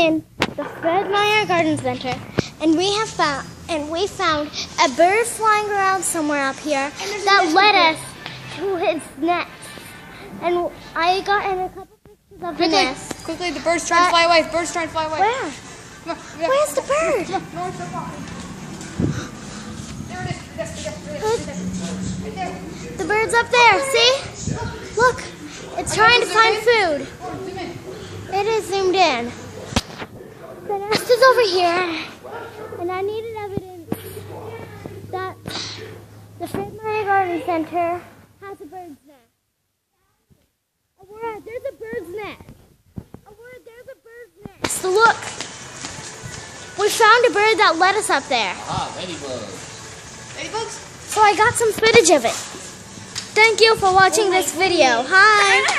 in the Fred Meyer Garden Center, and we found a bird flying around somewhere up here that led us to its nest. And I got in a couple pictures of the nest. Quickly, the bird's trying to fly away. The bird's trying to fly away. Where? Come on, yeah. Where's the bird? Come on, no, it's so far. There it is. Right there. The bird's up there. See? Look, it's trying to find food. It is zoomed in. The nest is over here, and I needed evidence that the Fred Meyer Garden Center has a bird's nest. Aurora, there's a bird's nest. Aurora, there's a bird's nest. So look, we found a bird that led us up there. Ah, ladybugs. Ladybugs? So I got some footage of it. Thank you for watching this video. Hi.